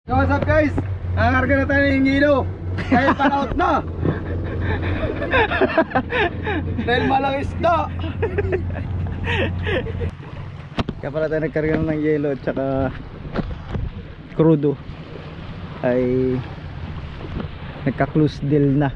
So what's up guys? Nangarga na tayo ng hilo. Dahil panaot na. Dahil malang isda. Kaya pala tayo nagkarga ng yelo at saka crudo ay nagka-close deal na.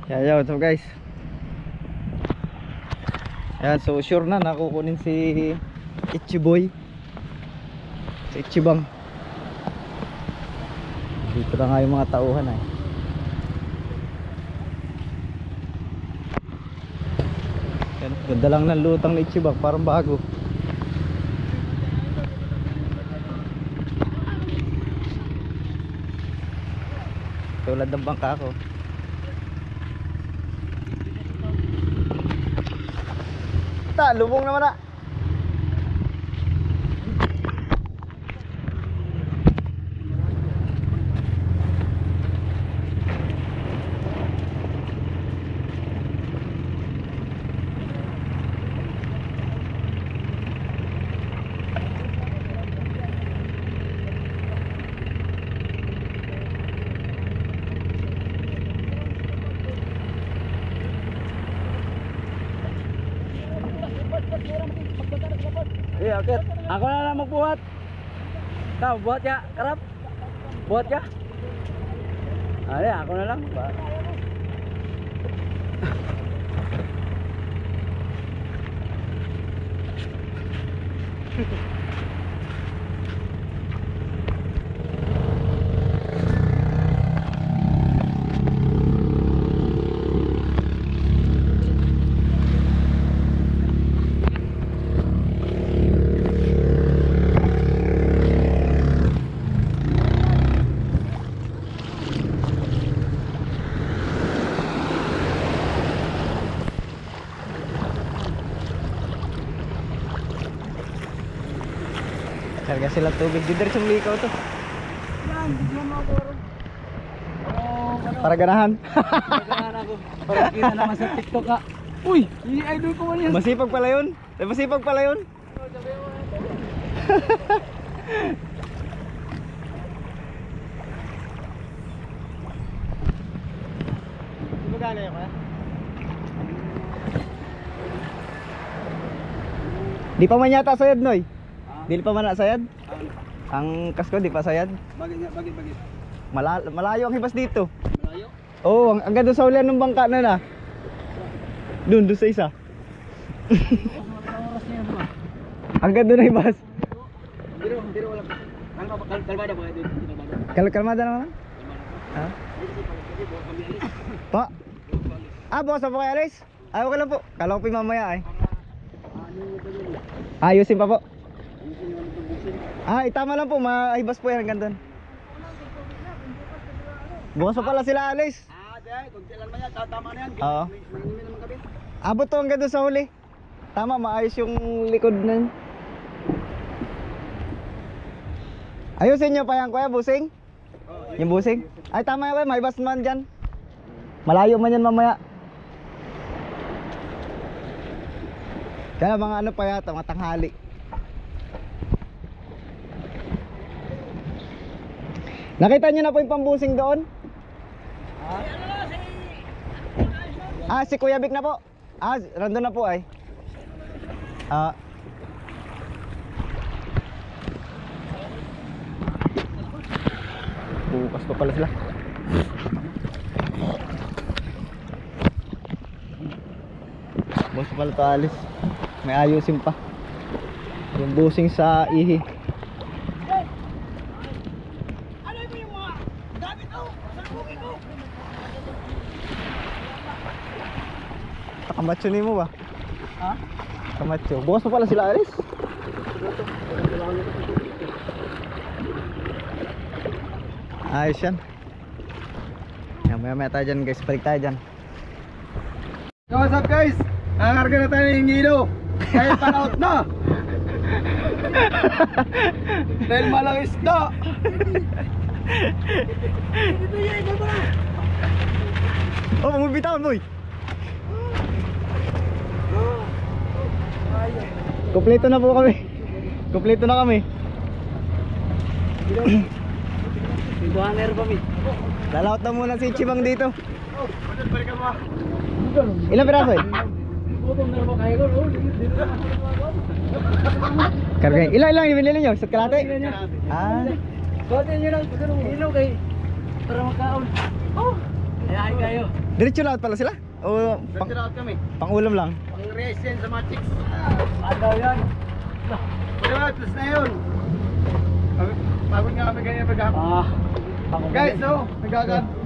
Yeah, what's up guys? Ayan, so sure na nakukunin si Ichiboy, si Ichibang. Dito na nga yung mga tauhan ay. Yan, ganda lang ng lutang ni Ichibang, parang bago. Tulad ng bangka ko. Lubong naman na. Iya, okay. Ako na lang magbuhat. Ikaw, buhat ya, karap. Buhat ya. Ay, ako na lang. Karga sila tubig, di diretsong likaw to. Yan, bigyan mo ako. Para ganahan. Ganahan ako. Para kita naman sa TikTok ka. Uy, i-idol ko man yan. Masipag pala yun. Masipag pala yun. Magana yun kaya? Di pa man yata sayad, Noy. Di pa man na sayad. Ang kasko di pa sayad. Bagit. Malayo ang hibas dito. Malayo? Oo, ang ganda sa ulan ng bangka na na. Doon sa isa. Oras niya ba? Ang ganda na hibas. Biro wala. Kalmada ba kayo dito? Kalmada naman. Ha? Pa? Boss, pa kayo alis? Ayaw ka lang po. Kala ko pa mamaya ay. Ayusin pa po. Tama lang po, mahibas po yan hanggang doon. Bukas pa pala sila alis. Kung sila naman yan, tama na yan. Oo. Mainimi naman kami. Abot to hanggang doon sa huli. Tama, maayos yung likod na yun. Ayusin nyo pa yan kuya, busing? Yung busing? Ay tama yan kuya, mahibas naman dyan. Malayo man yan mamaya. Kaya mga ano pa yata, mga tanghali. Nakita nyo na po yung pambusing doon? Si Kuya Vic na po. Randun na po ay. Bukas pa pala sila. Bukas pa pala ito alis. May ayusin pa yung busing sa ihi. Kamacho ni mo ba? Ha? Kamacho. Bukas pa pala sila alis. Ayos yan. Maya tayo dyan guys. Balik tayo dyan. So what's up guys? Nangarga na tayo ng hilo. Dahil panaot na. Dahil malang isda. Oh, mamubitawan mo. Kompleto na po kami. Kompleto na kami. Buhaner kami. Lalaot na muna si Chibang dito. Ilang piraso eh? Kargay. Ilang yung binili nyo? Sa kalate? Ah. Buhatin nyo lang. Ilaw kay. Para makaon. Oh. Ayahin kayo. Diretso laot pala sila? O pang ulam lang? Pang-race yan sa mga chicks. Ano yan? Pero plus na yun. Pagod nga kami ganyan maghapon. Guys, so,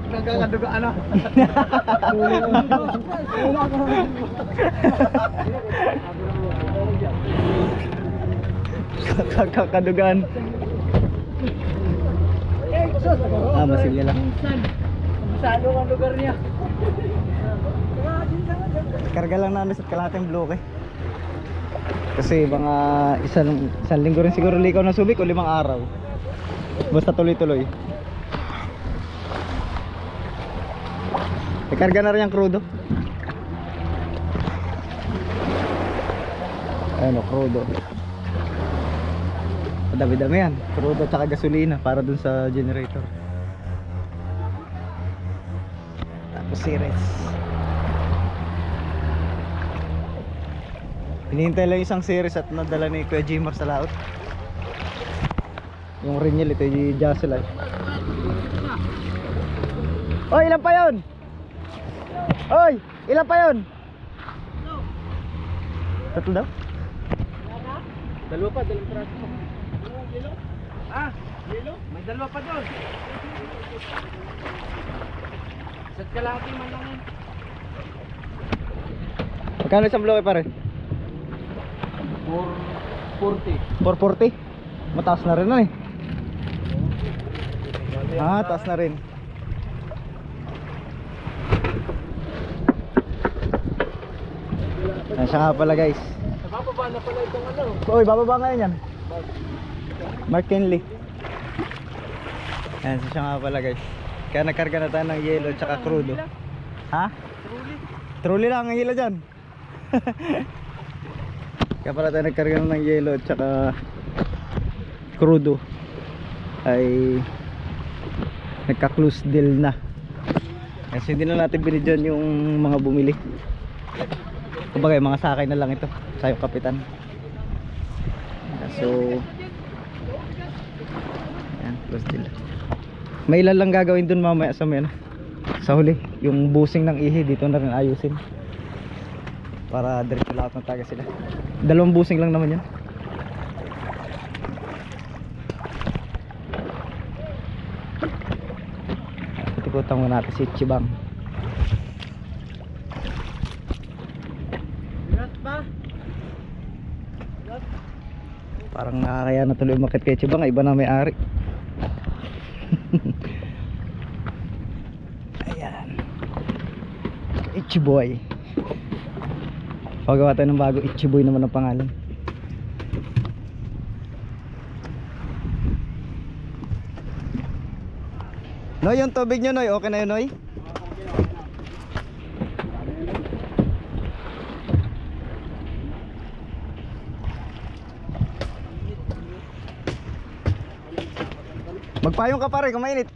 nagkakaduga ano? Kakadugan. Ah, masilya lang. Masado ang lugar niya. Karga lang namin sa kalahating bloke. Kasi mga isang linggo rin siguro likaw ng Subic o 5 araw. Basta tuloy-tuloy. Ikarga na rin yung crudo. Ayan o, crudo. Madami-dami yan. Crudo at saka gasolina para dun sa generator. Tapos series. Hinihintay lang isang series at nadala ni Kuya Jimar sa laot. Yung Rinyel, ito yung Jocelyn. Oy, ilan pa yun? Oy, ilan pa yun? Tatlo daw? Dalawa pa, dalawang praso. Yelo? Ah, yelo? May dalawa pa doon. Sa kalahati man lang yun. Magkano isang bloke pare? 440. 440? Mataas na rin na eh. Ah, taas na rin. Ayan siya nga pala guys. Nabababa na pala itong ano. Uy, bababa ngayon yan. Mark Kinley. Ayan siya nga pala guys. Kaya nagkarga na tayo ng yelo at saka crudo. Ha? Truly lang ang hila dyan. Kaya pala tayo nagkarga na ng yelo at saka crudo. Ay nagka-close deal na. Kasi hindi na natin binidyan yung mga bumili. Kumbaga mga sakay na lang ito sa yung kapitan. So ayan, close deal. May ilan lang gagawin dun mamaya sa may, sa huli. Yung busing ng ihi dito na rin ayusin para diretso lahat ng taga sila. 2 busing lang naman yan. Tikutan mo natin si Chibang. Parang nakakaya na tuloy umakit kay Chibang. Iba na may-ari. Ayan, Ichiboy. Pagawa tayo ng bago. Ichiboy naman ang pangalan. Noy, yung tubig nyo Noy, okay na yun Noy? Magpayong ka pare kung mainit.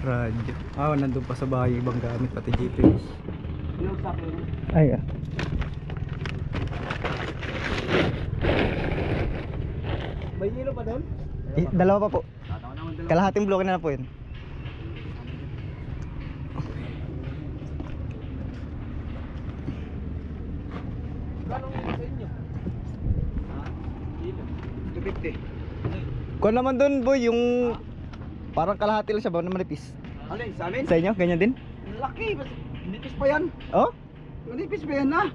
Radyo. Ah, nandun pa sa bahay ibang gamit pati GPS. Ay ah. May yelo pa doon? Dalawa pa po. Kalahating bloke na po yun. Kung naman doon boy, yung parang kalahati lang siya ba na manipis? Alin, sa amin? Sa inyo, ganyan din? Laki, nipis pa yan. Oh? Manipis pa yan na.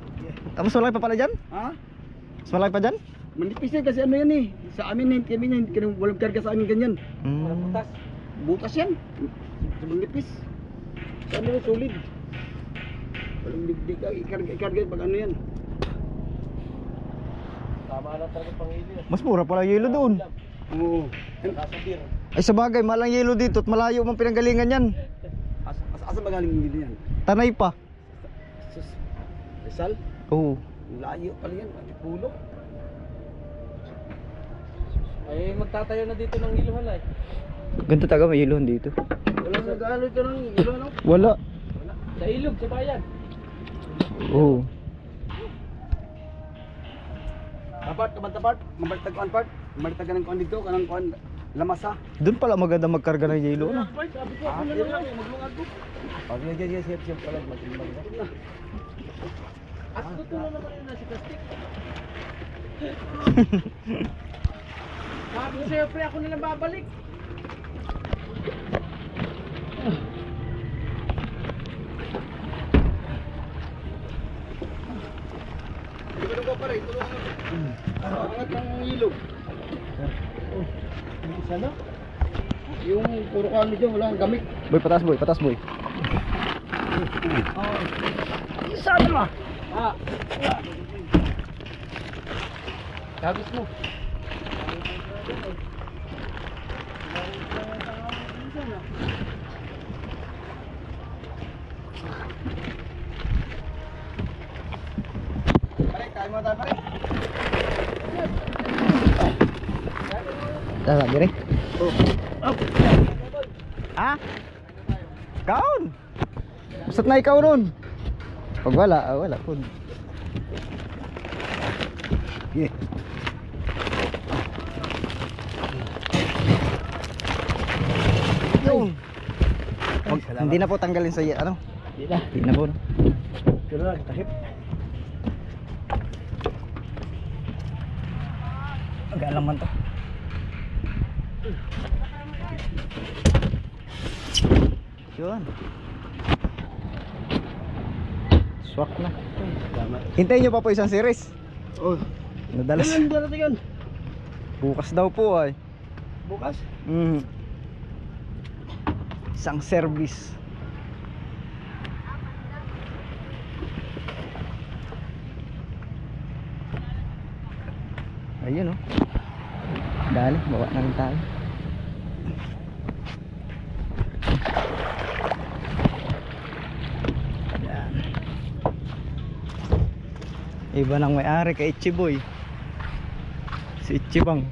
Tapos malaki pa pala dyan? Ha? Mas malaki pa dyan? Manipis yan kasi ano yan eh. Sa amin, kami yan, walang karga sa amin ganyan. Mm. Butas yan. Sa manipis. Sa amin solid. Walang digdig. Ikarga pag ano yan. Tama na talaga pang yelo. Mas mura pala yelo doon. Oo. Nasa beer. Ay sa bagay, malang yelo dito at malayo mang pinanggalingan yan. Asa ba galing hindi yan? Tanay pa. Sus. Rizal? Oo. Layo pala yan. Pulo. Ay, magtatayo na dito ng iluhan ay. Ganito taga may yelohan dito. Wala sa galo ito ng ilo, no? Wala. Sa ilog, sa bayan. Oo. Kapart, kabantapart. Mabartag kuan part. Mabartag ka ng kuan dito. Kanang kuan. Lamasa. Doon pala maganda magkarga ng yelo na. Sabi ko, ako na lang. Maglungag ko. Oh, yes. Siyempre pala. Maglungag na. At tutulong naman yun na si plastic. Sabi ko sa'yo, pre, ako nilang babalik. Tulungan ko pare. Tulungan ko. Angat ng ilog. Isa na? Yung puro kami dyan. Wala ang gamit. Boy, patas boy, patas boy. Isa na. Ah. Gagos mo. Pare, kain mo tayo pare. Tara, dire. Ha? Kaon. Sat na ikaw nun. Pag wala, wala po. Yeah. Yun. Hindi na po tanggalin sa ano? Hindi na po. Pero lang, tahip. Mag-alaman to. Yun. Swak na. Hintayin nyo pa po isang series. Oh. Nadalas. Ilan darating yun? Bukas daw po ay. Bukas? Isang service. Ayun oh. Dali, bawa na rin tayo. Ayan. Iba nang may-ari kay Ichiboy. Si Ichibang.